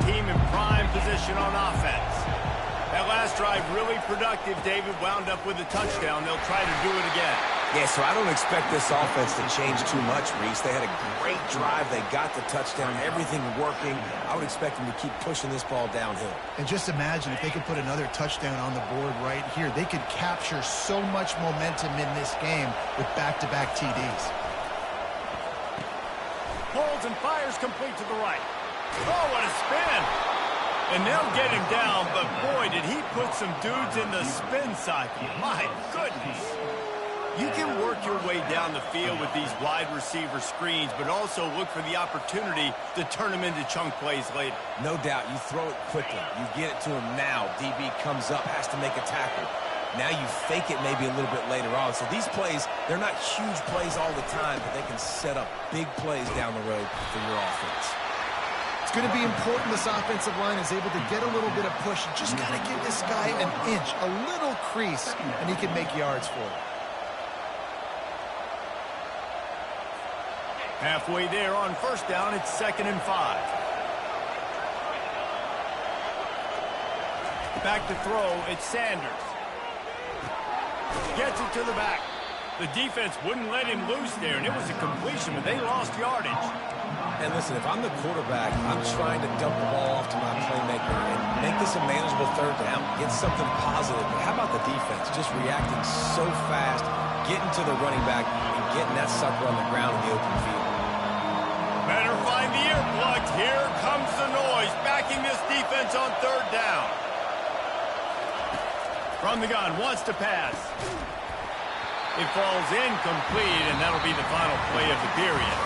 team in prime position on offense. That last drive really productive. David wound up with a touchdown. They'll try to do it again. Yeah, so I don't expect this offense to change too much, Reese. They had a great drive. They got the touchdown, everything working. I would expect them to keep pushing this ball downhill. And just imagine if they could put another touchdown on the board right here. They could capture so much momentum in this game with back-to-back TDs. Pulls and fires complete to the right. Oh, what a spin. And they'll get him down, but boy, did he put some dudes in the spin cycle. My goodness. You can work your way down the field with these wide receiver screens, but also look for the opportunity to turn them into chunk plays later. No doubt, you throw it quickly. You get it to him now. DB comes up, has to make a tackle. Now you fake it maybe a little bit later on. So these plays, they're not huge plays all the time, but they can set up big plays down the road for your offense. It's going to be important this offensive line is able to get a little bit of push. Just got to give this guy an inch, a little crease, and he can make yards for it. Halfway there on first down, it's 2nd and 5. Back to throw, it's Sanders. Gets it to the back. The defense wouldn't let him loose there, and it was a completion, but they lost yardage. And listen, if I'm the quarterback, I'm trying to dump the ball off to my playmaker and make this a manageable third down, get something positive. But how about the defense? Just reacting so fast, getting to the running back, and getting that sucker on the ground in the open field. Better find the earplugs. Here comes the noise, backing this defense on third down. From the gun, wants to pass. It falls incomplete, and that'll be the final play of the period.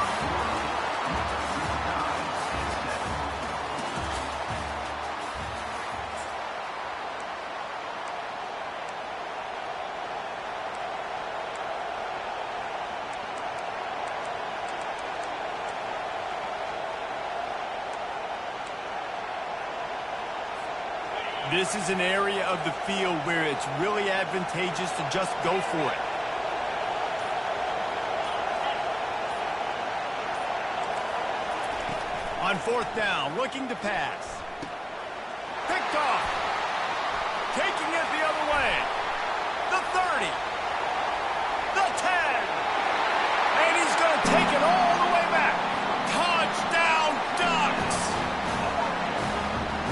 This is an area of the field where it's really advantageous to just go for it. On fourth down, looking to pass. Picked off. Taking it the other way. The 30. The 10. And he's going to take it all the way back. Touchdown, Ducks.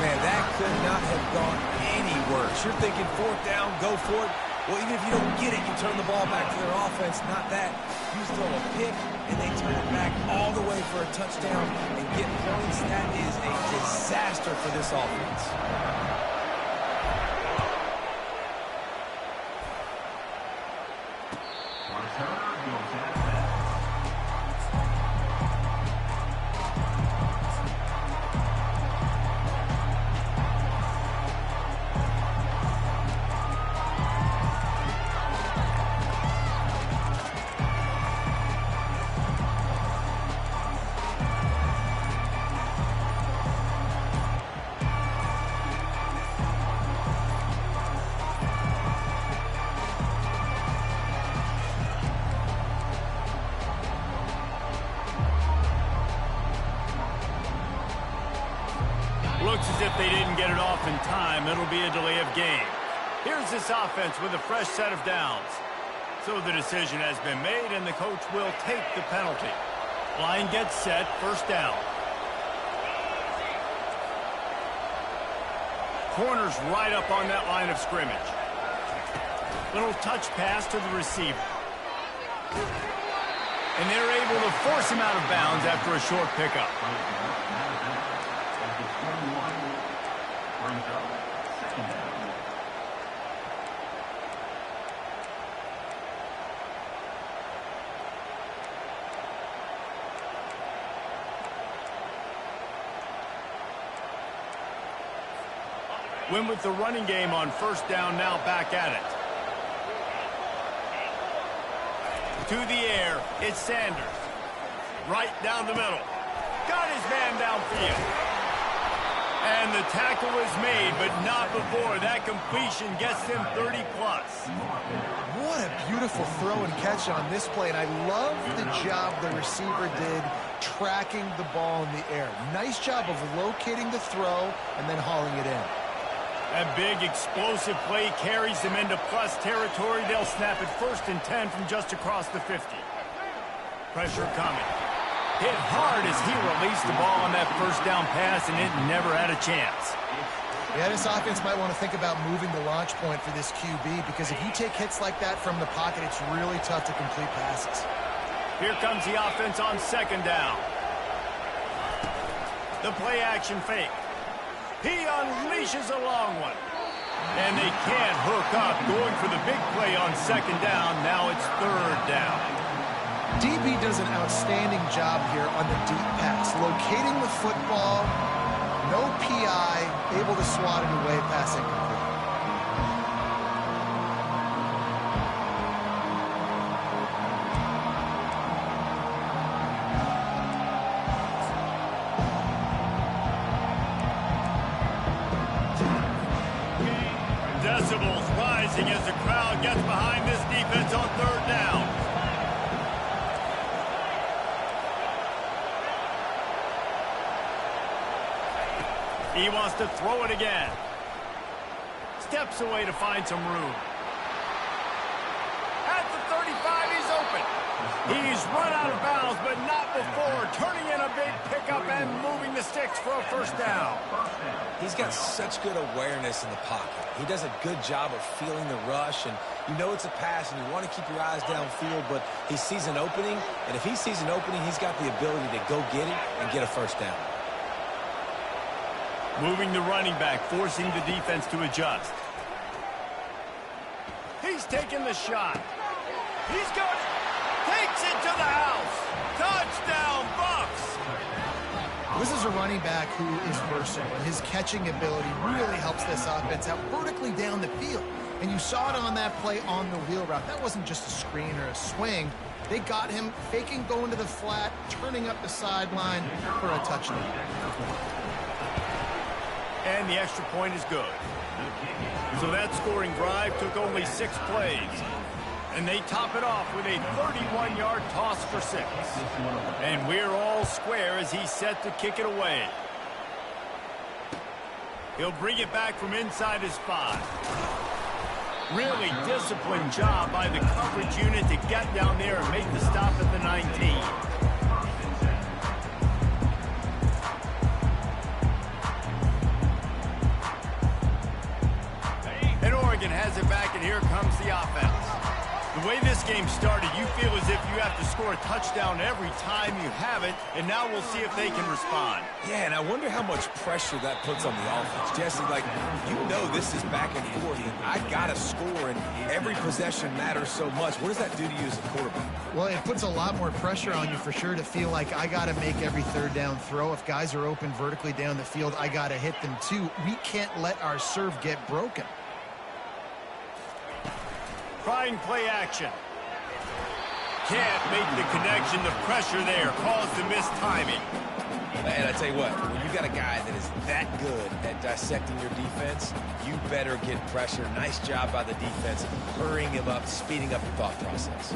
Man, that could not have gone any worse. You're thinking fourth down, go for it. Well, even if you don't get it, you turn the ball back to their offense. Not that. You throw a pick, and they turn it back all the way for a touchdown and get points. That is a disaster for this offense. Looks as if they didn't get it off in time. It'll be a delay of game. Here's this offense with a fresh set of downs. So the decision has been made, and the coach will take the penalty. Line gets set, first down. Corner's right up on that line of scrimmage. Little touch pass to the receiver. And they're able to force him out of bounds after a short pickup. Win with the running game on first down, now back at it. To the air, it's Sanders. Right down the middle. Got his man downfield. And the tackle is made, but not before. That completion gets him 30+. What a beautiful throw and catch on this play. And I love the job the receiver did tracking the ball in the air. Nice job of locating the throw and then hauling it in. That big explosive play carries them into plus territory. They'll snap it 1st and 10 from just across the 50. Pressure coming. Hit hard as he released the ball on that 1st down pass, and it never had a chance. Yeah, this offense might want to think about moving the launch point for this QB, because if you take hits like that from the pocket, it's really tough to complete passes. Here comes the offense on 2nd down. The play action fake. He unleashes a long one. And they can't hook up, going for the big play on 2nd down. Now it's 3rd down. DB does an outstanding job here on the deep pass, locating the football, no PI, able to swat it away, pass incomplete. Decibels rising as the crowd gets behind this defense on 3rd down. He wants to throw it again. Steps away to find some room. At the 35, he's open. He's run out of bounds, but not before turning in a big pickup and moving the sticks for a 1st down. He's got such good awareness in the pocket. He does a good job of feeling the rush, and you know it's a pass, and you want to keep your eyes downfield, but he sees an opening, and if he sees an opening, he's got the ability to go get it and get a 1st down. Moving the running back, forcing the defense to adjust. He's taking the shot. He's got it. Takes it to the house. Touchdown, Bucs. This is a running back who is versatile, and his catching ability really helps this offense out vertically down the field. And you saw it on that play on the wheel route. That wasn't just a screen or a swing. They got him faking going to the flat, turning up the sideline for a touchdown. And the extra point is good. So that scoring drive took only 6 plays. And they top it off with a 31-yard toss for 6. And we're all square as he's set to kick it away. He'll bring it back from inside his 5. Really disciplined job by the coverage unit to get down there and make the stop at the 19. Has it back, and here comes the offense. The way this game started, you feel as if you have to score a touchdown every time you have it, and now we'll see if they can respond. Yeah, and I wonder how much pressure that puts on the offense. Jesse, like, you know this is back and forth, and I got to score, and every possession matters so much. What does that do to you as a quarterback? Well, it puts a lot more pressure on you for sure to feel like I got to make every 3rd down throw. If guys are open vertically down the field, I got to hit them too. We can't let our serve get broken. Trying play action. Can't make the connection. The pressure there caused the missed timing. And I tell you what, when you got a guy that is that good at dissecting your defense, you better get pressure. Nice job by the defense, hurrying him up, speeding up the thought process.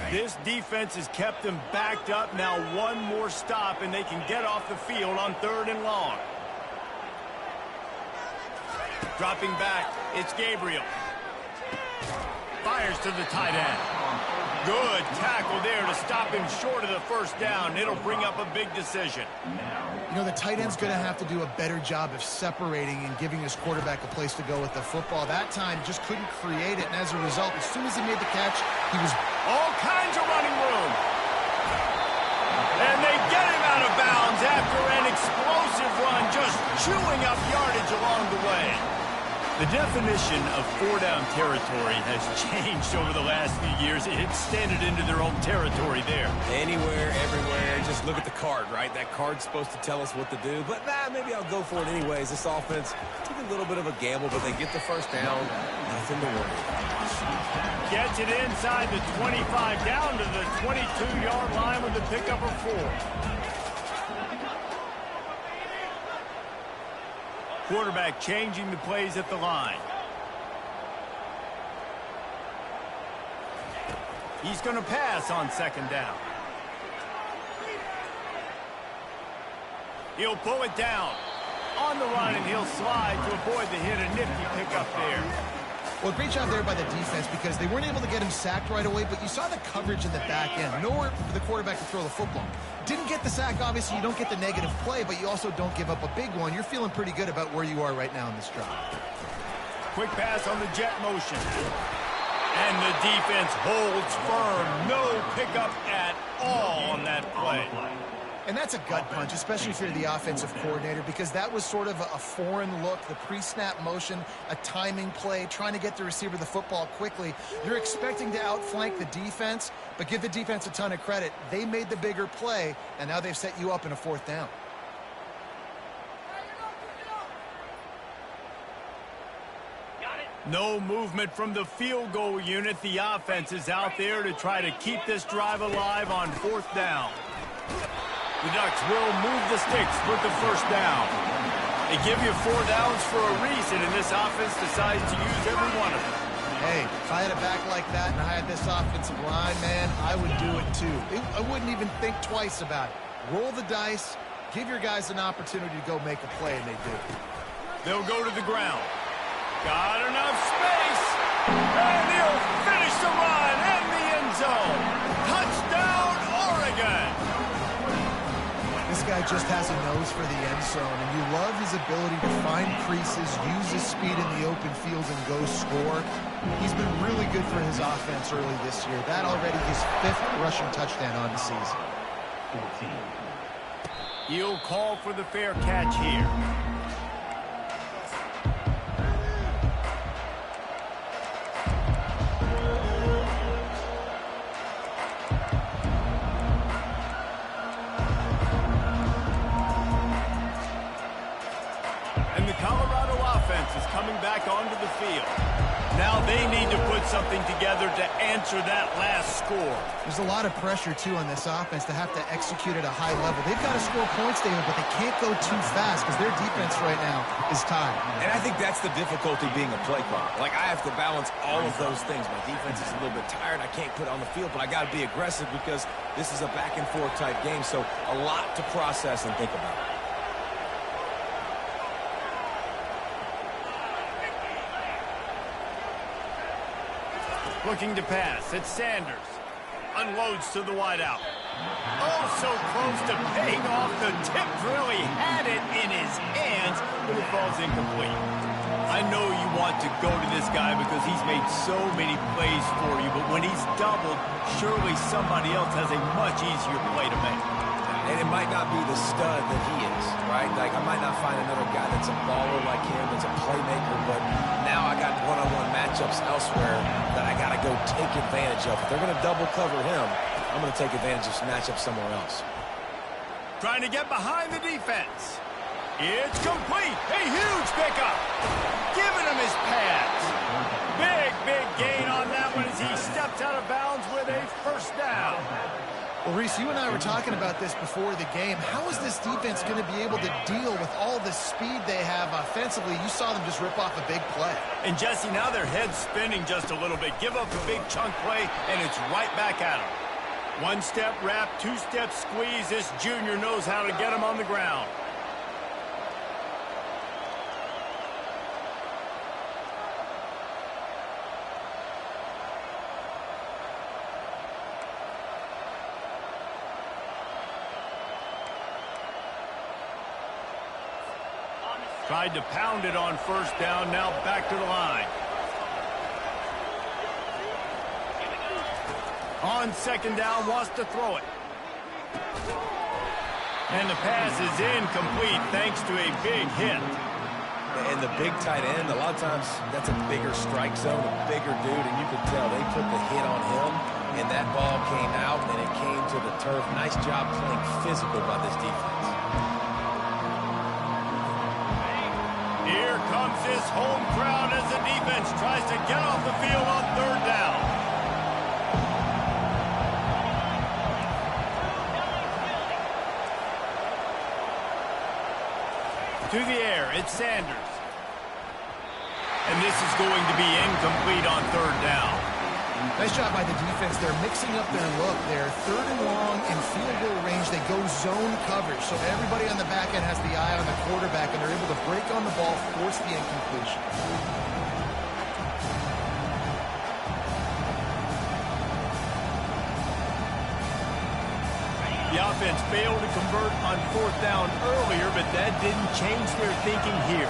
This defense has kept them backed up. Now 1 more stop, and they can get off the field on 3rd and long. Dropping back, it's Gabriel. Fires to the tight end. Good tackle there to stop him short of the 1st down. It'll bring up a big decision. You know, the tight end's going to have to do a better job of separating and giving his quarterback a place to go with the football. That time, just couldn't create it, and as a result, as soon as he made the catch, he was... All kinds of running room. And they get him out of bounds after an explosive run, just chewing up yardage along the way. The definition of 4-down territory has changed over the last few years. It extended into their own territory there. Anywhere, everywhere, just look at the card, right? That card's supposed to tell us what to do, but maybe I'll go for it anyways. This offense took a little bit of a gamble, but they get the 1st down. Nothing to worry about. Gets it inside the 25, down to the 22-yard line with the pickup of 4. Quarterback changing the plays at the line. He's going to pass on second down. He'll pull it down. On the run, and he'll slide to avoid the hit. A nifty pickup there. Well, great job there by the defense because they weren't able to get him sacked right away, but you saw the coverage in the back end. Nowhere for the quarterback to throw the football. Didn't get the sack, obviously. You don't get the negative play, but you also don't give up a big one. You're feeling pretty good about where you are right now in this drive. Quick pass on the jet motion. And the defense holds firm. No pickup at all on that play. And that's a gut punch, especially if you're the offensive coordinator, because that was sort of a foreign look, the pre-snap motion, a timing play, trying to get the receiver the football quickly. You're expecting to outflank the defense, but give the defense a ton of credit. They made the bigger play, and now they've set you up in a fourth down. No movement from the field goal unit. The offense is out there to try to keep this drive alive on fourth down. The Ducks will move the sticks with the first down. They give you 4 downs for a reason, and this offense decides to use every one of them. Hey, if I had a back like that and I had this offensive line, man, I would do it too. I wouldn't even think twice about it. Roll the dice, give your guys an opportunity to go make a play, and they do. They'll go to the ground. Got enough space, and he'll finish the run in the end zone. Touchdown, Oregon! This guy just has a nose for the end zone, and you love his ability to find creases, use his speed in the open field, and go score. He's been really good for his offense early this year. That already his 5th rushing touchdown on the season. He'll call for the fair catch here. Coming back onto the field. Now they need to put something together to answer that last score. There's a lot of pressure, too, on this offense to have to execute at a high level. They've got to score points, David, but they can't go too fast because their defense right now is tired. And I think that's the difficulty being a play caller. Like, I have to balance all of those things. My defense is a little bit tired. I can't put it on the field, but I got to be aggressive because this is a back-and-forth type game, so a lot to process and think about. Looking to pass. It's Sanders. Unloads to the wideout. Oh, so close to paying off. The tip really had it in his hands, but it falls incomplete. I know you want to go to this guy because he's made so many plays for you, but when he's doubled, surely somebody else has a much easier play to make. And it might not be the stud that he is, right? Like, I might not find another guy that's a baller like him, that's a playmaker, but now I got one-on-one matchups elsewhere that I got to go take advantage of. If they're going to double cover him, I'm going to take advantage of some matchups somewhere else. Trying to get behind the defense. It's complete. A huge pickup. Giving him his pads. Big gain on that one as he steps out of bounds with a first down. Well, Reese, you and I were talking about this before the game. How is this defense going to be able to deal with all the speed they have offensively? You saw them just rip off a big play. And, Jesse, now their head's spinning just a little bit. Give up a big chunk play, and it's right back at them. 1-step wrap, 2-step squeeze. This junior knows how to get him on the ground. Tried to pound it on first down, now back to the line. On second down, wants to throw it. And the pass is incomplete thanks to a big hit. And the big tight end, a lot of times that's a bigger strike zone, a bigger dude, and you could tell they put the hit on him, and that ball came out, and it came to the turf. Nice job playing physical by this defense. Here comes his home crowd as the defense tries to get off the field on third down. To the air, it's Sanders. And this is going to be incomplete on third down. Nice job by the defense. They're mixing up their look. They're third and long in field goal range. They go zone coverage. So everybody on the back end has the eye on the quarterback, and they're able to break on the ball, force the incompletion. The offense failed to convert on fourth down earlier, but that didn't change their thinking here.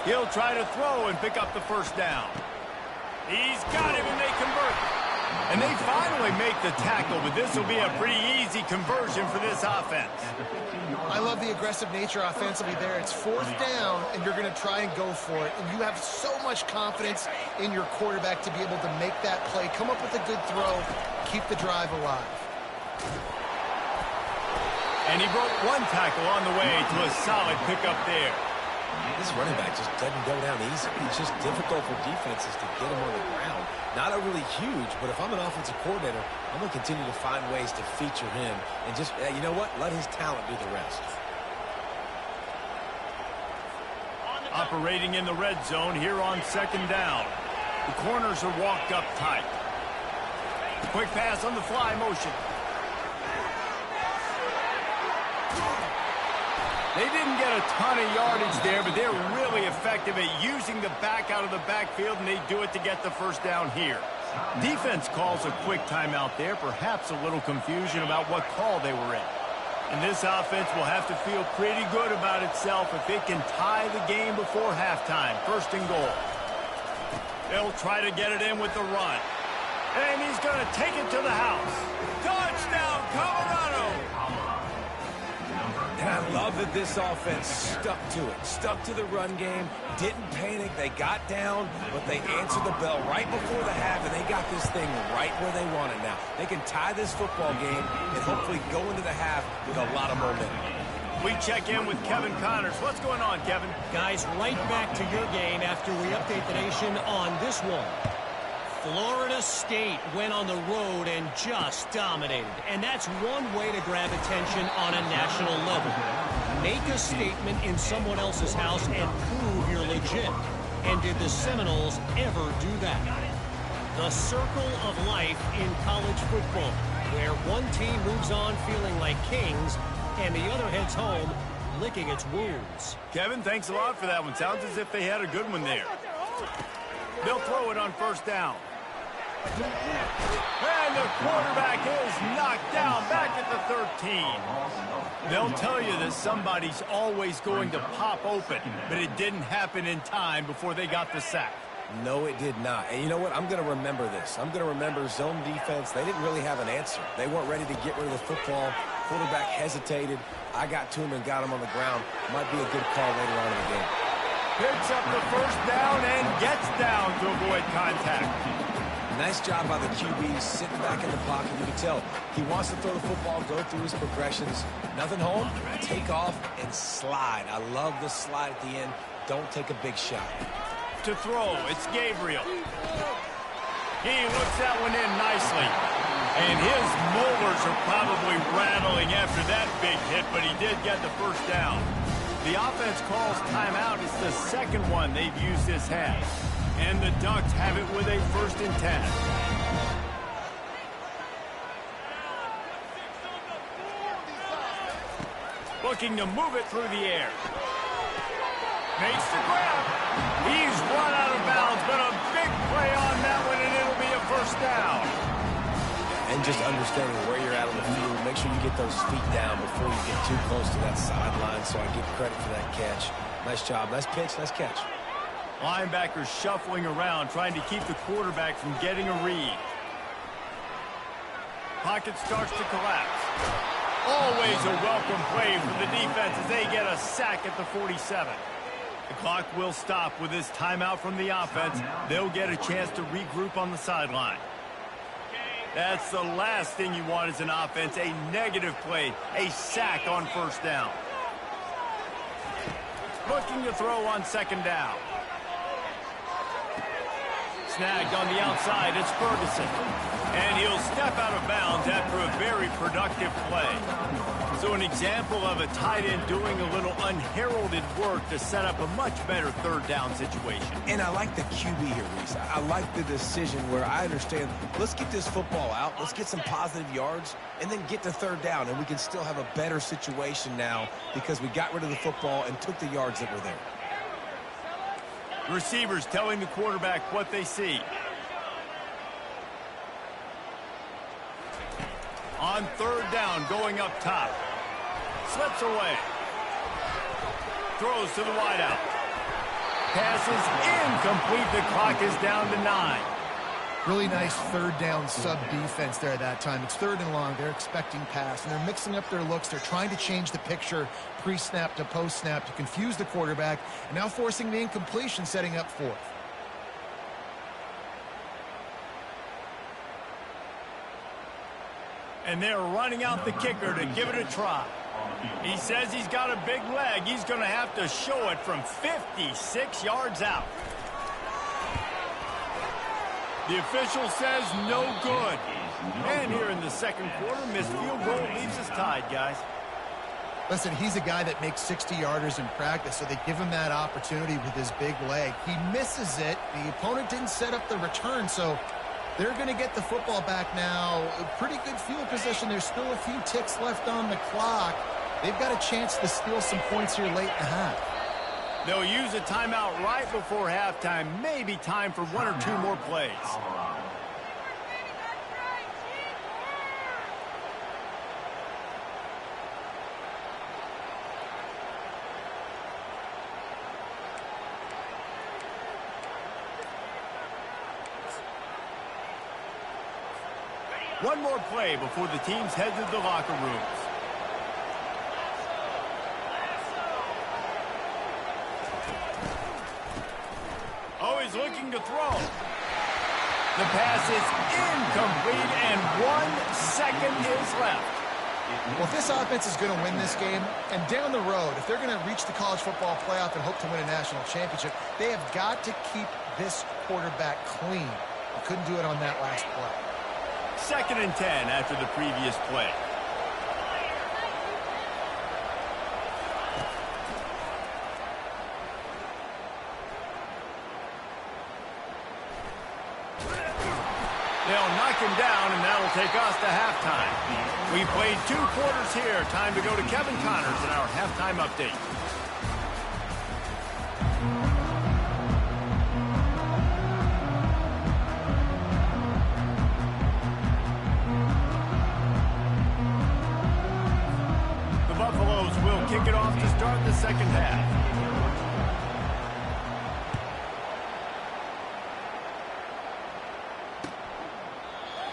He'll try to throw and pick up the first down. He's got him, and they convert. And they finally make the tackle, but this will be a pretty easy conversion for this offense. I love the aggressive nature offensively there. It's fourth down, and you're going to try and go for it. And you have so much confidence in your quarterback to be able to make that play, come up with a good throw, keep the drive alive. And he broke one tackle on the way to a solid pickup there. This running back just doesn't go down easy. It's just difficult for defenses to get him on the ground. Not a really huge, but if I'm an offensive coordinator, I'm going to continue to find ways to feature him and just, you know what, let his talent do the rest. Operating in the red zone here on second down. The corners are walked up tight. Quick pass on the fly motion. They didn't get a ton of yardage there, but they're really effective at using the back out of the backfield, and they do it to get the first down here. Defense calls a quick timeout there, perhaps a little confusion about what call they were in. And this offense will have to feel pretty good about itself if it can tie the game before halftime. First and goal. They'll try to get it in with the run. And he's going to take it to the house. Touchdown, Colorado! And I love that this offense stuck to it, stuck to the run game, didn't panic, they got down, but they answered the bell right before the half, and they got this thing right where they want it now. They can tie this football game and hopefully go into the half with a lot of momentum. We check in with Kevin Connors. What's going on, Kevin? Guys, right back to your game after we update the nation on this one. Florida State went on the road and just dominated. And that's one way to grab attention on a national level. Make a statement in someone else's house and prove you're legit. And did the Seminoles ever do that? The circle of life in college football, where one team moves on feeling like kings and the other heads home licking its wounds. Kevin, thanks a lot for that one. Sounds as if they had a good one there. They'll throw it on first down. And the quarterback is knocked down back at the 13. They'll tell you that somebody's always going to pop open, but it didn't happen in time before they got the sack. No, it did not. And you know what? I'm going to remember this. I'm going to remember zone defense. They didn't really have an answer. They weren't ready to get rid of the football. Quarterback hesitated. I got to him and got him on the ground. Might be a good call later on in the game. Picks up the first down and gets down to avoid contact. Nice job by the QB, sitting back in the pocket. You can tell he wants to throw the football, go through his progressions. Nothing home, take off and slide. I love the slide at the end. Don't take a big shot. To throw, it's Gabriel. He looks that one in nicely. And his molars are probably rattling after that big hit, but he did get the first down. The offense calls timeout. It's the second one they've used this half. And the Ducks have it with a 1st and 10. Looking to move it through the air. Makes the grab. He's run out of bounds, but a big play on that one, and it'll be a first down. And just understanding where you're at on the field, make sure you get those feet down before you get too close to that sideline, so I give credit for that catch. Nice job. Nice pitch. Nice catch. Linebackers shuffling around, trying to keep the quarterback from getting a read. Pocket starts to collapse. Always a welcome play for the defense as they get a sack at the 47. The clock will stop with this timeout from the offense. They'll get a chance to regroup on the sideline. That's the last thing you want as an offense, a negative play, a sack on first down. Looking to throw on second down. snagged on the outside. It's Ferguson. And he'll step out of bounds after a very productive play. So an example of a tight end doing a little unheralded work to set up a much better third down situation. And I like the QB here, Reese. I like the decision where I understand, let's get this football out, let's get some positive yards, and then get to third down, and we can still have a better situation now because we got rid of the football and took the yards that were there. Receivers telling the quarterback what they see. On third down, going up top. Slips away. Throws to the wideout. Passes incomplete. The clock is down to 9. Really nice third down sub-defense there that time. It's third and long. They're expecting pass, and they're mixing up their looks. They're trying to change the picture pre-snap to post-snap to confuse the quarterback, and now forcing the incompletion, setting up fourth. And they're running out the kicker to give it a try. He says he's got a big leg. He's going to have to show it from 56 yards out. The official says no good. And here in the second quarter, missed field goal leaves us tied, guys. Listen, he's a guy that makes 60-yarders in practice, so they give him that opportunity with his big leg. He misses it. The opponent didn't set up the return, so they're going to get the football back now. A pretty good field position. There's still a few ticks left on the clock. They've got a chance to steal some points here late in the half. They'll use a timeout right before halftime. Maybe time for one or two more plays. One more play before the teams head to the locker rooms. Oh, he's looking to throw. The pass is incomplete, and 1 second is left. Well, if this offense is going to win this game, and down the road, if they're going to reach the college football playoff and hope to win a national championship, they have got to keep this quarterback clean. They couldn't do it on that last play. 2nd and 10 after the previous play. They'll knock him down, and that'll take us to halftime. We played 2 quarters here. Time to go to Kevin Connors in our halftime update. The Buffaloes will kick it off to start the second half.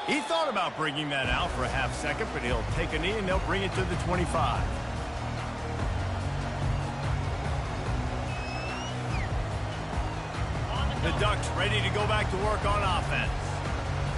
He thought about bringing that out for a half second, but he'll take a knee and they'll bring it to the 25. The Ducks ready to go back to work on offense.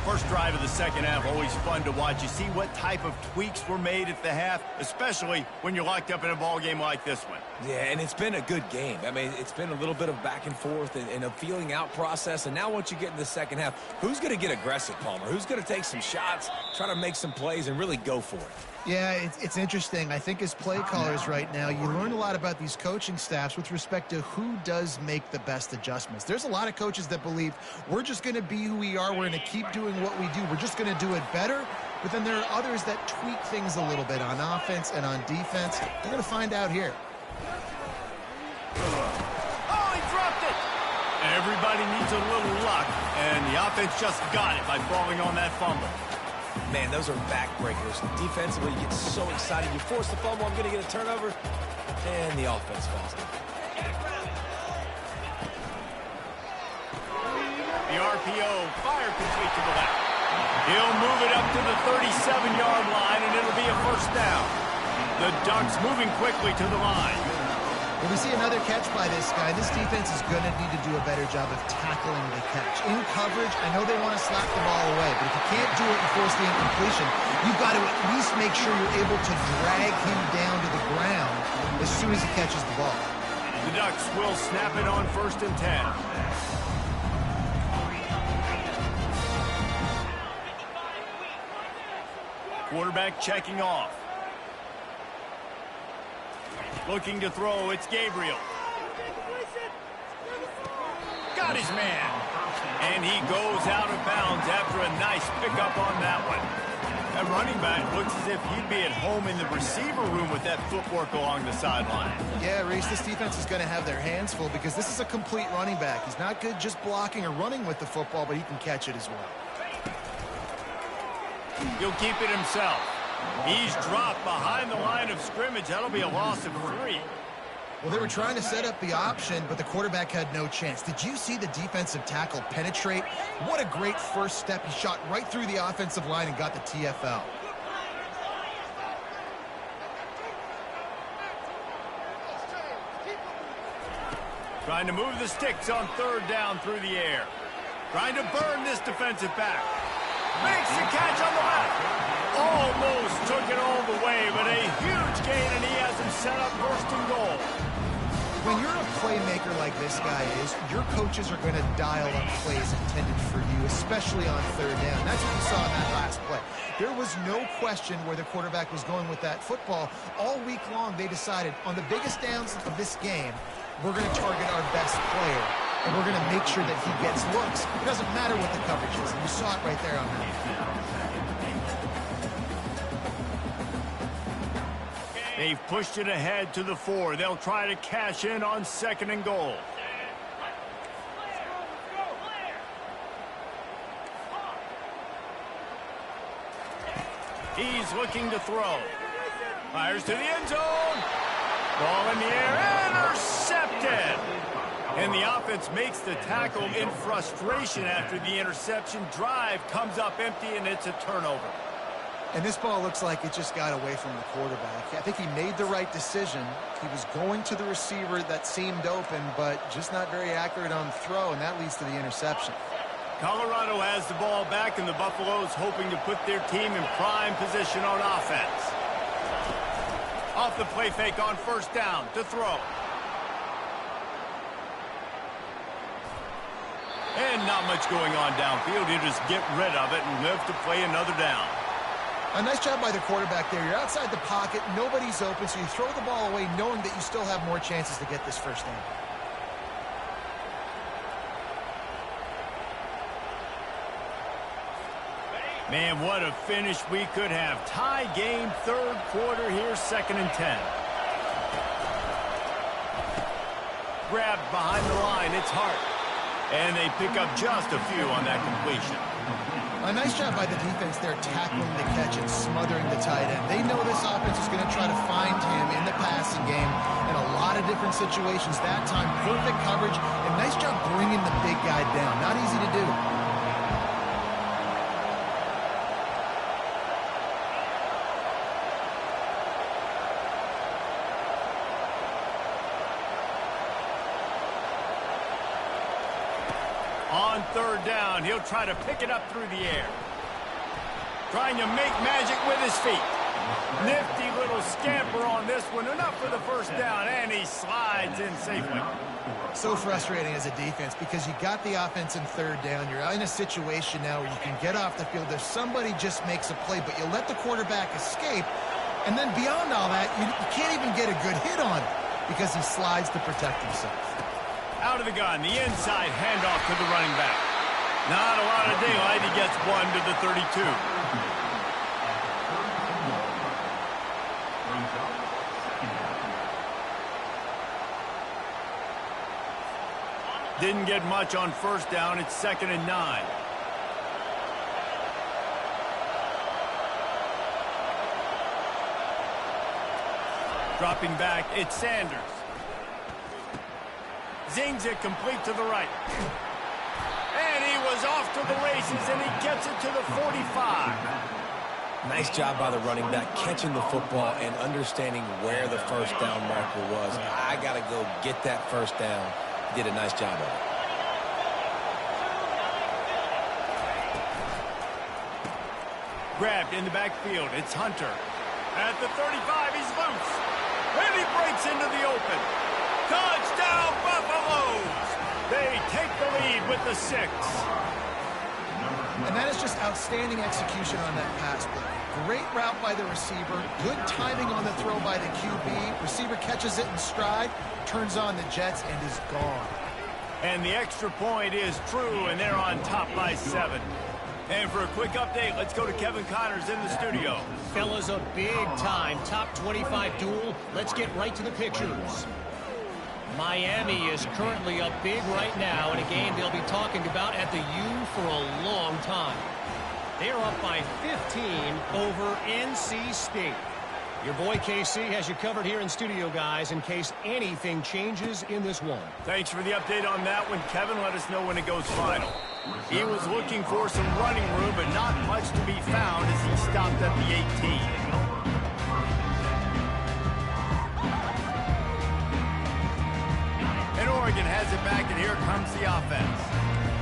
First drive of the second half, always fun to watch. You see what type of tweaks were made at the half, especially when you're locked up in a ball game like this one. Yeah, and it's been a good game. I mean, it's been a little bit of back and forth and a feeling out process. And now once you get in the second half, who's going to get aggressive, Palmer? Who's going to take some shots, try to make some plays, and really go for it? Yeah, it's interesting. I think as play callers right now, you learn a lot about these coaching staffs with respect to who does make the best adjustments. There's a lot of coaches that believe we're just going to be who we are. We're going to keep doing what we do. We're just going to do it better. But then there are others that tweak things a little bit on offense and on defense. We're going to find out here. Oh, he dropped it! Everybody needs a little luck, and the offense just got it by falling on that fumble. Man, those are backbreakers. Defensively, you get so excited. You force the fumble, I'm going to get a turnover, and the offense falls down. The RPO, fire complete to the left. He'll move it up to the 37-yard line, and it'll be a first down. The Ducks moving quickly to the line. When we see another catch by this guy, this defense is going to need to do a better job of tackling the catch. In coverage, I know they want to slap the ball away, but if you can't do it and force the incompletion, you've got to at least make sure you're able to drag him down to the ground as soon as he catches the ball. The Ducks will snap it on 1st and 10. Quarterback checking off. Looking to throw, it's Gabriel. Got his man. And he goes out of bounds after a nice pickup on that one. That running back looks as if he'd be at home in the receiver room with that footwork along the sideline. Yeah, Reese, this defense is going to have their hands full because this is a complete running back. He's not good just blocking or running with the football, but he can catch it as well. He'll keep it himself. He's dropped behind the line of scrimmage. That'll be a loss of 3. Well, they were trying to set up the option, but the quarterback had no chance. Did you see the defensive tackle penetrate? What a great first step. He shot right through the offensive line and got the TFL. Trying to move the sticks on 3rd down through the air. Trying to burn this defensive back. Makes the catch on the left. Almost took it all the way, but a huge gain, and he has him set up 1st and goal. When you're a playmaker like this guy is, your coaches are going to dial up plays intended for you, especially on 3rd down. That's what you saw in that last play. There was no question where the quarterback was going with that football. All week long, they decided on the biggest downs of this game, we're going to target our best player, and we're going to make sure that he gets looks. It doesn't matter what the coverage is, and you saw it right there on that. They've pushed it ahead to the 4. They'll try to cash in on 2nd and goal. He's looking to throw. Fires to the end zone. Ball in the air. Intercepted. And the offense makes the tackle in frustration after the interception. Drive comes up empty, and it's a turnover. And this ball looks like it just got away from the quarterback. I think he made the right decision. He was going to the receiver that seemed open, but just not very accurate on the throw, and that leads to the interception. Colorado has the ball back, and the Buffaloes hoping to put their team in prime position on offense. Off the play fake on 1st down to throw. And not much going on downfield. He'll just get rid of it and live to play another down. A nice job by the quarterback there. You're outside the pocket, nobody's open, so you throw the ball away knowing that you still have more chances to get this 1st down. Man, what a finish we could have. Tie game, 3rd quarter here, 2nd and 10. Grabbed behind the line, it's Hart. And they pick up just a few on that completion. A nice job by the defense there, tackling the catch and smothering the tight end. They know this offense is going to try to find him in the passing game in a lot of different situations. That time, perfect coverage, and nice job bringing the big guy down. Not easy to do. On 3rd down, he'll try to pick it up through the air. Trying to make magic with his feet. Nifty little scamper on this one. Enough for the 1st down, and he slides in safely. So frustrating as a defense because you got the offense in 3rd down. You're in a situation now where you can get off the field if somebody just makes a play, but you let the quarterback escape. And then beyond all that, you can't even get a good hit on it because he slides to protect himself. Out of the gun, the inside handoff to the running back. Not a lot of daylight. He gets 1 to the 32. Didn't get much on 1st down. It's 2nd and 9. Dropping back, it's Sanders. Zings it complete to the right. And he was off to the races, and he gets it to the 45. Nice job by the running back, catching the football and understanding where the 1st down marker was. I got to go get that 1st down. Did a nice job of it. Grabbed in the backfield. It's Hunter. At the 35, he's loose. And he breaks into the open. Touchdown, Buffaloes! They take the lead with the 6. And that is just outstanding execution on that pass play. Great route by the receiver, good timing on the throw by the QB. Receiver catches it in stride, turns on the jets, and is gone. And the extra point is true, and they're on top by 7. And for a quick update, let's go to Kevin Connors in the studio. Fellas, a big-time top 25 duel. Let's get right to the pictures. Miami is currently up big right now in a game they'll be talking about at the U for a long time. They're up by 15 over NC State. Your boy KC has you covered here in studio, guys, in case anything changes in this one. Thanks for the update on that one, Kevin. Let us know when it goes final. He was looking for some running room, but not much to be found as he stopped at the 18. And Oregon has it back, and here comes the offense.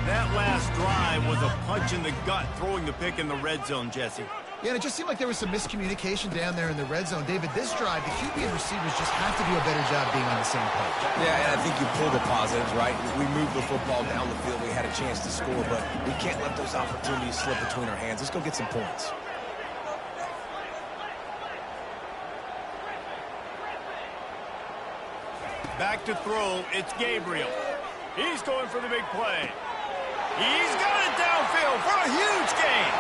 That last drive was a punch in the gut, throwing the pick in the red zone, Jesse. Yeah, and it just seemed like there was some miscommunication down there in the red zone. David, this drive, the QB and receivers just have to do a better job being on the same page. Yeah, and I think you pull the positives, right? We moved the football down the field. We had a chance to score, but we can't let those opportunities slip between our hands. Let's go get some points. Back to throw, it's Gabriel. He's going for the big play. He's got it downfield for a huge gain.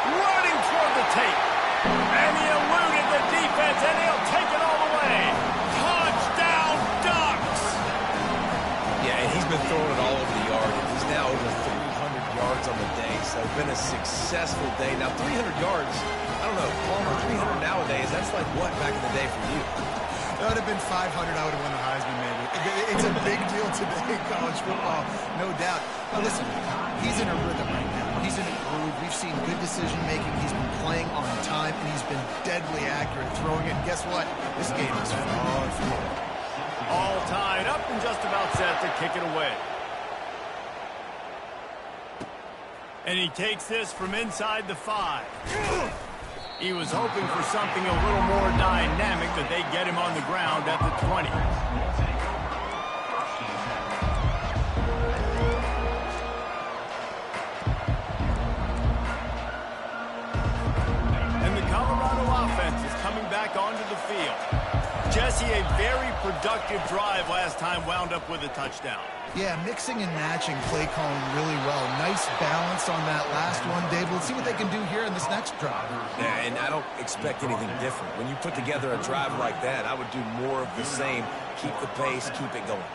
Running toward the tape. And he eluded the defense, and he'll take it all the way. Touchdown, Ducks! Yeah, and he's been throwing it all over the yard. He's now over 300 yards on the day, so it's been a successful day. Now, 300 yards, I don't know, Palmer, 300 nowadays, that's like what back in the day for you? That would have been 500. I would have won the Heisman, maybe. It's a big deal today in college football, no doubt. But listen, he's in a rhythm right now. He's in a groove. We've seen good decision-making. He's been playing on time, and he's been deadly accurate throwing it. And guess what? This game is far from over. All tied up and just about set to kick it away. And he takes this from inside the 5. He was hoping for something a little more dynamic, but they get him on the ground at the 20. And the Colorado offense is coming back onto the field. Jesse, a very productive drive last time, wound up with a touchdown. Yeah, mixing and matching play calling really well. Nice balance on that last one, Dave. Let's see what they can do here in this next drive. Yeah, and I don't expect anything different. When you put together a drive like that, I would do more of the same. Keep the pace, keep it going.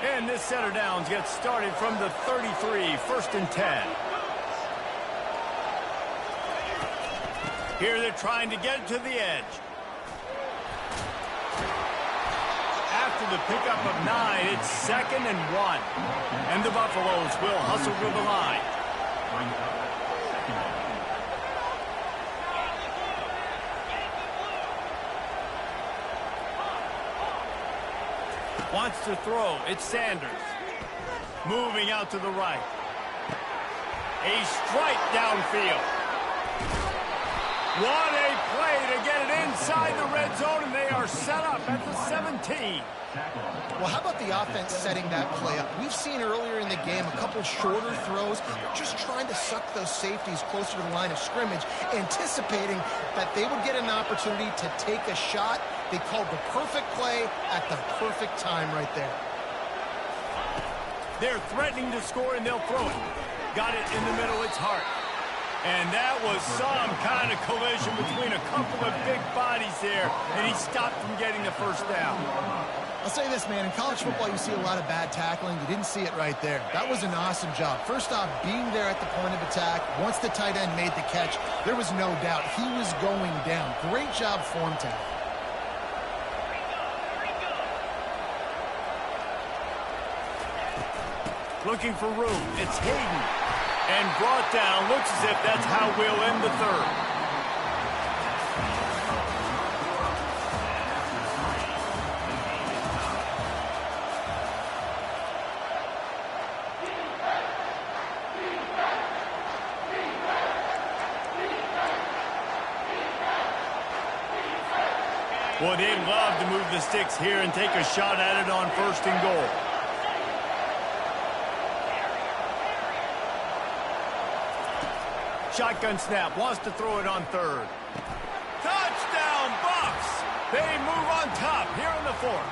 And this set of downs gets started from the 33, 1st and 10. Here they're trying to get to the edge. After the pickup of 9, it's 2nd and 1. And the Buffaloes will hustle to the line. Wants to throw. It's Sanders. Moving out to the right. A strike downfield. What a play to get it inside the red zone, and they are set up at the 17. Well, how about the offense setting that play up? We've seen earlier in the game a couple shorter throws. They're just trying to suck those safeties closer to the line of scrimmage, anticipating that they would get an opportunity to take a shot. They called the perfect play at the perfect time right there. They're threatening to score, and they'll throw it. Got it in the middle. It's Hart. And that was some kind of collision between a couple of big bodies there, and he stopped from getting the first down. I'll say this, man. In college football, you see a lot of bad tackling. You didn't see it right there. That was an awesome job. First off, being there at the point of attack. Once the tight end made the catch, there was no doubt he was going down. Great job form tackle. Looking for room. It's Hayden. And brought down. Looks as if that's how we'll end the third. Well, they'd love to move the sticks here and take a shot at it on 1st and goal. Shotgun snap, wants to throw it on third. Touchdown, Bucks! They move on top here in the fourth.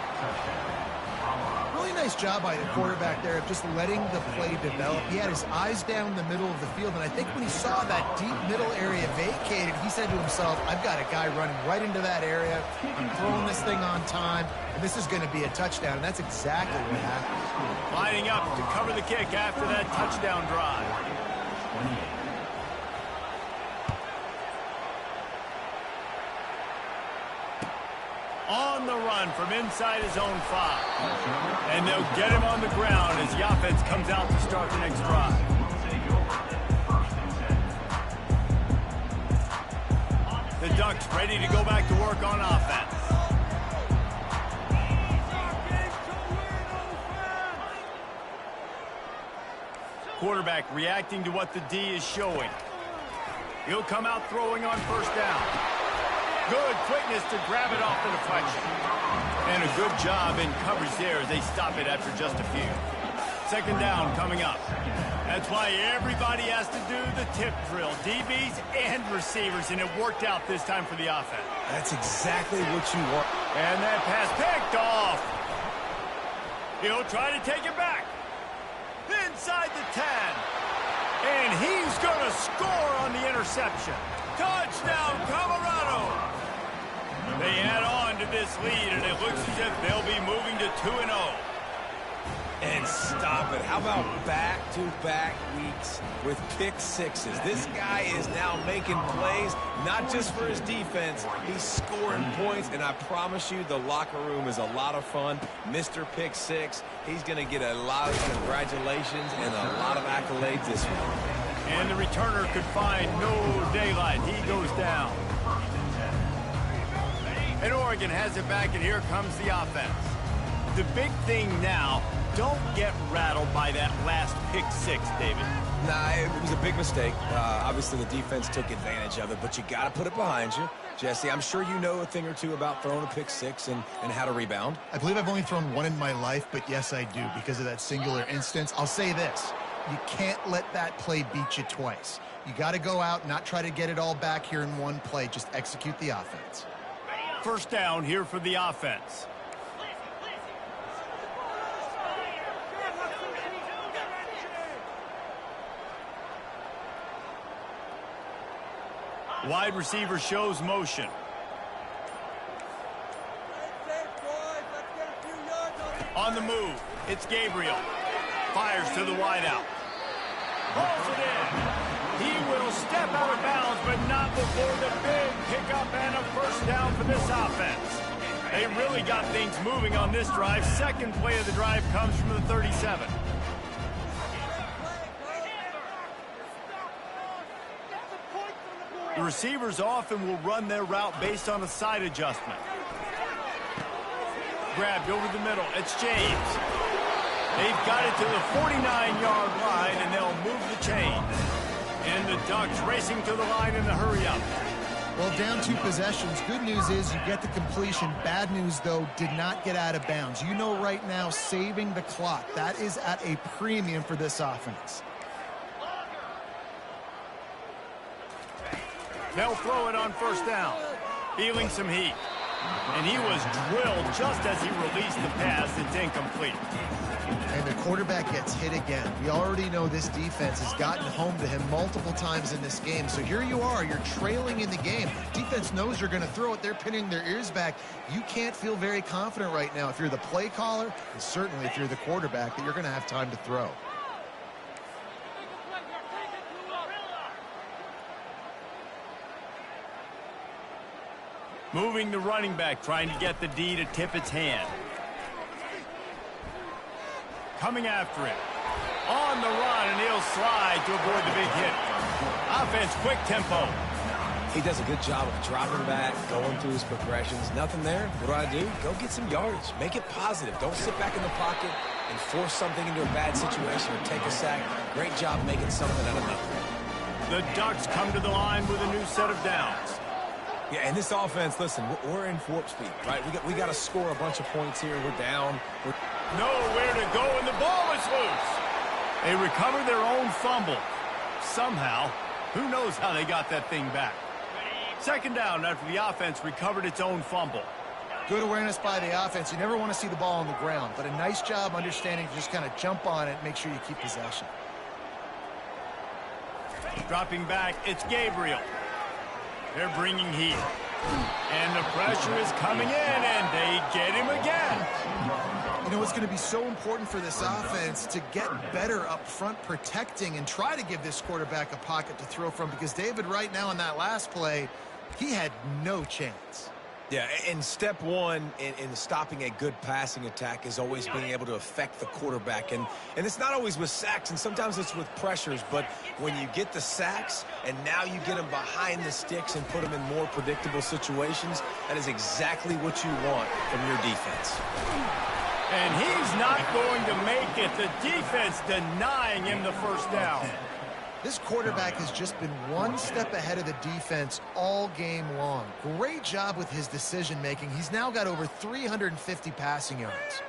Really nice job by the quarterback there of just letting the play develop. He had his eyes down the middle of the field, and I think when he saw that deep middle area vacated, he said to himself, I've got a guy running right into that area. I'm throwing this thing on time, and this is going to be a touchdown, and that's exactly what happened. Lining up to cover the kick after that touchdown drive. On the run from inside his own 5. And they'll get him on the ground as the offense comes out to start the next drive. The Ducks ready to go back to work on offense. Quarterback reacting to what the D is showing. He'll come out throwing on first down. Good quickness to grab it off the deflection. And a good job in coverage there as they stop it after just a few. Second down coming up. That's why everybody has to do the tip drill. DBs and receivers, and it worked out this time for the offense. That's exactly what you want. And that pass picked off. He'll try to take it back. Inside the 10. And he's going to score on the interception. Touchdown, Colorado! They add on to this lead, and it looks as if they'll be moving to 2-0. And stop it. How about back-to-back weeks with pick sixes? This guy is now making plays, not just for his defense. He's scoring points, and I promise you the locker room is a lot of fun. Mr. Pick Six, he's going to get a lot of congratulations and a lot of accolades this week. And the returner could find no daylight. He goes down. And Oregon has it back, and here comes the offense. The big thing now, don't get rattled by that last pick six, David. Nah, it was a big mistake. Obviously, the defense took advantage of it, but you got to put it behind you. Jesse, I'm sure you know a thing or two about throwing a pick six and how to rebound. I believe I've only thrown one in my life, but yes, I do because of that singular instance. I'll say this. You can't let that play beat you twice. You got to go out, not try to get it all back here in one play. Just execute the offense. First down here for the offense. Wide receiver shows motion. On the move, it's Gabriel. Fires to the wideout. Pulls it in. He will step out of bounds, but not before the big pickup and a first down for this offense. They really got things moving on this drive. Second play of the drive comes from the 37. The receivers often will run their route based on a side adjustment. Grabbed over the middle. It's James. They've got it to the 49-yard line, and they'll move the chains. And the Ducks racing to the line in the hurry-up. Well, down 2 possessions. Good news is you get the completion. Bad news, though, did not get out of bounds. You know right now, saving the clock. That is at a premium for this offense. They'll throw it on first down. Feeling some heat. And he was drilled just as he released the pass. It's incomplete. And the quarterback gets hit again. We already know this defense has gotten home to him multiple times in this game. So here you are. You're trailing in the game. Defense knows you're going to throw it. They're pinning their ears back. You can't feel very confident right now if you're the play caller, and certainly if you're the quarterback, that you're going to have time to throw. Moving the running back, trying to get the D to tip its hand. Coming after it. On the run, and he'll slide to avoid the big hit. Offense, quick tempo. He does a good job of dropping back, going through his progressions. Nothing there. What do? Go get some yardage. Make it positive. Don't sit back in the pocket and force something into a bad situation or take a sack. Great job making something out of nothing. The Ducks come to the line with a new set of downs. Yeah, and this offense, listen, we're in warp speed, right? We got to score a bunch of points here. We're down. Nowhere to go, and the ball is loose. They recover their own fumble. Somehow, Who knows how they got that thing back? Second down after the offense recovered its own fumble. Good awareness by the offense. You never want to see the ball on the ground, but a nice job understanding to just kind of jump on it and make sure you keep possession. Dropping back, it's Gabriel. They're bringing heat. And the pressure is coming in, and they get him again. You know, it's going to be so important for this offense to get better up front protecting and try to give this quarterback a pocket to throw from, because David, right now in that last play, he had no chance. Yeah, and step one in stopping a good passing attack is always being able to affect the quarterback. And it's not always with sacks, and sometimes it's with pressures. But when you get the sacks and now you get them behind the sticks and put them in more predictable situations, that is exactly what you want from your defense. And he's not going to make it. The defense denying him the first down. This quarterback has just been one step ahead of the defense all game long. Great job with his decision-making. He's now got over 350 passing yards.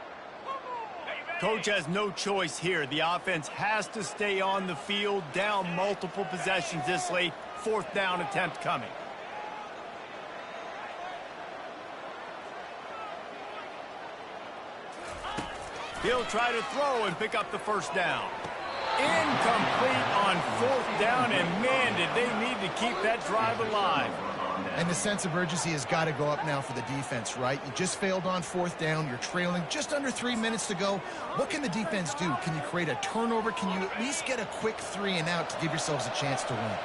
Coach has no choice here. The offense has to stay on the field, down multiple possessions this late. Fourth down attempt coming. He'll try to throw and pick up the first down. Incomplete on fourth down, and man, did they need to keep that drive alive. And the sense of urgency has got to go up now for the defense, right? You just failed on fourth down. You're trailing just under 3 minutes to go. What can the defense do? Can you create a turnover? Can you at least get a quick 3 and out to give yourselves a chance to win?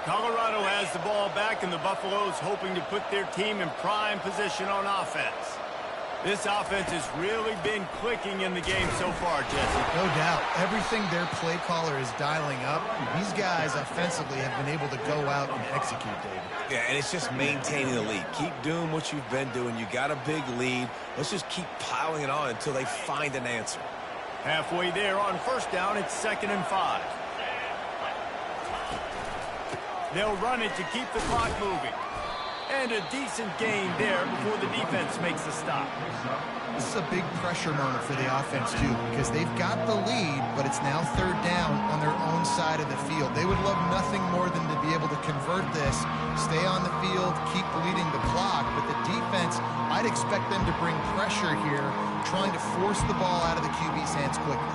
Colorado has the ball back, and the Buffaloes hoping to put their team in prime position on offense. This offense has really been clicking in the game so far, Jesse. No doubt. Everything their play caller is dialing up, these guys offensively have been able to go out and execute, David. Yeah, and it's just maintaining the lead. Keep doing what you've been doing. You got a big lead. Let's just keep piling it on until they find an answer. Halfway there on first down, it's 2nd and 5. They'll run it to keep the clock moving. And a decent gain there before the defense makes a stop. This is a big pressure moment for the offense, too, because they've got the lead, but it's now third down on their own side of the field. They would love nothing more than to be able to convert this, stay on the field, keep bleeding the clock. But the defense, I'd expect them to bring pressure here, trying to force the ball out of the QB's hands quickly.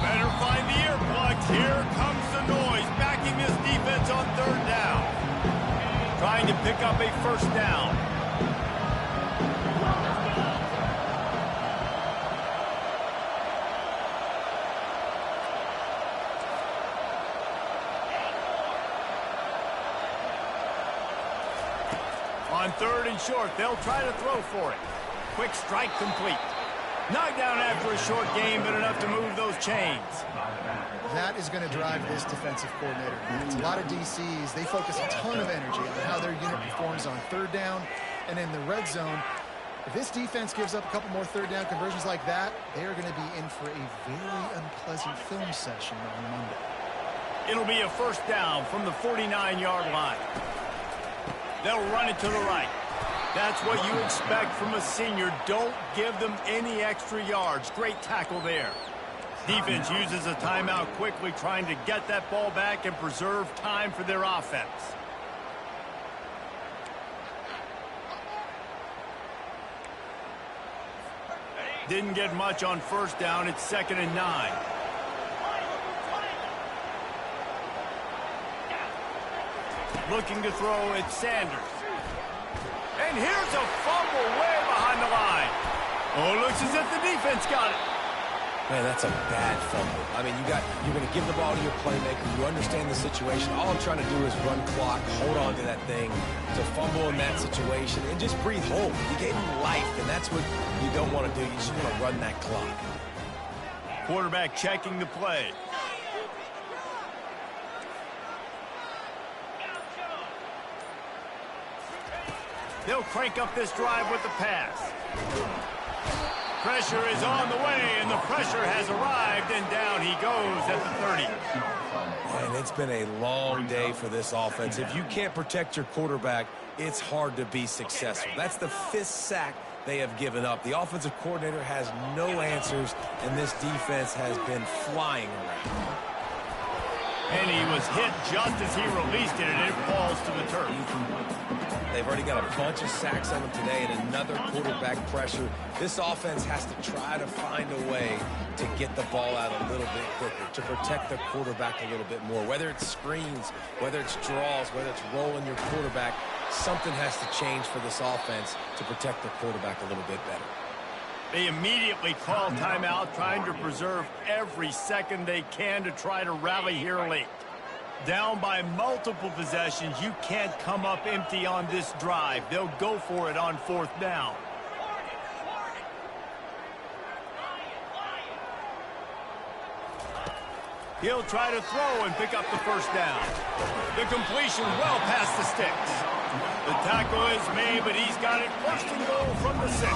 Better find the earplugs. Here comes the noise, backing this defense on third down. Trying to pick up a first down. On 3rd and short, they'll try to throw for it. Quick strike complete. Knocked down after a short game, but enough to move those chains. That is going to drive this defensive coordinator. It's a lot of DCs. They focus a ton of energy on how their unit performs on third down and in the red zone. If this defense gives up a couple more third down conversions like that, they are going to be in for a very unpleasant film session on Monday. It'll be a first down from the 49-yard line. They'll run it to the right. That's what you expect from a senior. Don't give them any extra yards. Great tackle there. Defense uses a timeout quickly, trying to get that ball back and preserve time for their offense. Didn't get much on first down. It's 2nd and 9. Looking to throw, it's Sanders. And here's a fumble way behind the line. Oh, looks as if the defense got it. Man, that's a bad fumble. I mean, you're going to give the ball to your playmaker. You understand the situation. All I'm trying to do is run clock, hold on to that thing. To fumble in that situation and just breathe hope. You gave him life, and that's what you don't want to do. You just want to run that clock. Quarterback checking the play. They'll crank up this drive with the pass. Pressure is on the way, and the pressure has arrived, and down he goes at the 30. And it's been a long day for this offense. If you can't protect your quarterback, it's hard to be successful. That's the 5th sack they have given up. The offensive coordinator has no answers, and this defense has been flying around. And he was hit just as he released it, and it falls to the turf. They've already got a bunch of sacks on them today and another quarterback pressure. This offense has to try to find a way to get the ball out a little bit quicker, to protect their quarterback a little bit more. Whether it's screens, whether it's draws, whether it's rolling your quarterback, something has to change for this offense to protect their quarterback a little bit better. They immediately call timeout, trying to preserve every second they can to try to rally here late. Down by multiple possessions, you can't come up empty on this drive. They'll go for it on 4th down. He'll try to throw and pick up the 1st down. The completion well past the sticks. The tackle is made, but he's got it 1st and goal from the 6.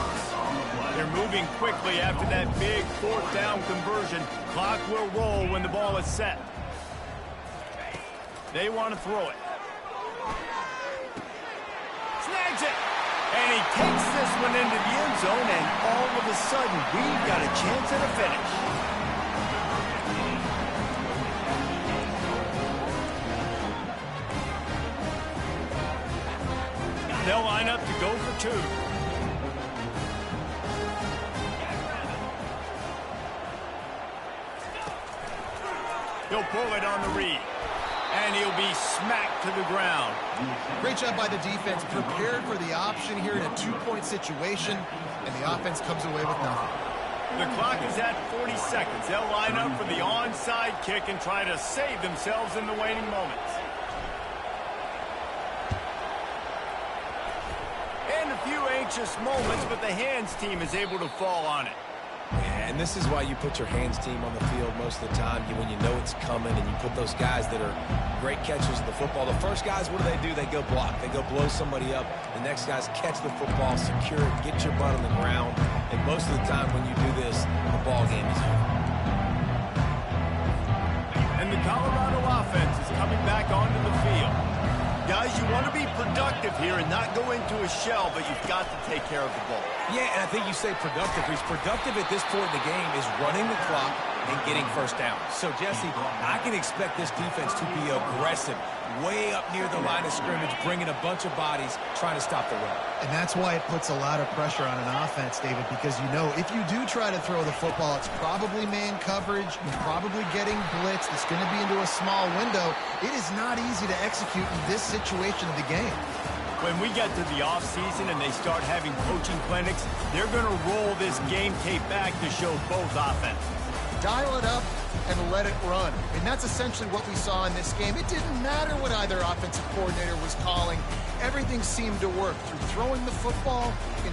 They're moving quickly after that big 4th down conversion. Clock will roll when the ball is set. They want to throw it. Snags it. And he takes this one into the end zone, and all of a sudden, we've got a chance at a finish. They'll line up to go for 2. He'll pull it on the read. And he'll be smacked to the ground. Great job by the defense. Prepared for the option here in a 2-point situation, and the offense comes away with nothing. The clock is at 40 seconds. They'll line up for the onside kick and try to save themselves in the waning moments. And a few anxious moments, but the hands team is able to fall on it. And this is why you put your hands team on the field most of the time, when you know it's coming, and you put those guys that are great catchers of the football. The first guys, what do? They go block. They go blow somebody up. The next guys catch the football, secure it, get your butt on the ground. And most of the time when you do this, the ball game is over. And the Colorado offense is coming back onto the field. Guys, you want to be productive here and not go into a shell, but you've got to take care of the ball. Yeah, and I think you say productive. He's productive at this point in the game is running the clock and getting 1st down. So, Jesse, I can expect this defense to be aggressive, way up near the line of scrimmage, bringing a bunch of bodies, trying to stop the run. And that's why it puts a lot of pressure on an offense, David, because you know if you do try to throw the football, it's probably man coverage, you're probably getting blitzed, it's going to be into a small window. It is not easy to execute in this situation of the game. When we get to the offseason and they start having coaching clinics, they're going to roll this game tape back to show both offenses. Dial it up and let it run. And that's essentially what we saw in this game. It didn't matter what either offensive coordinator was calling. Everything seemed to work through throwing the football in the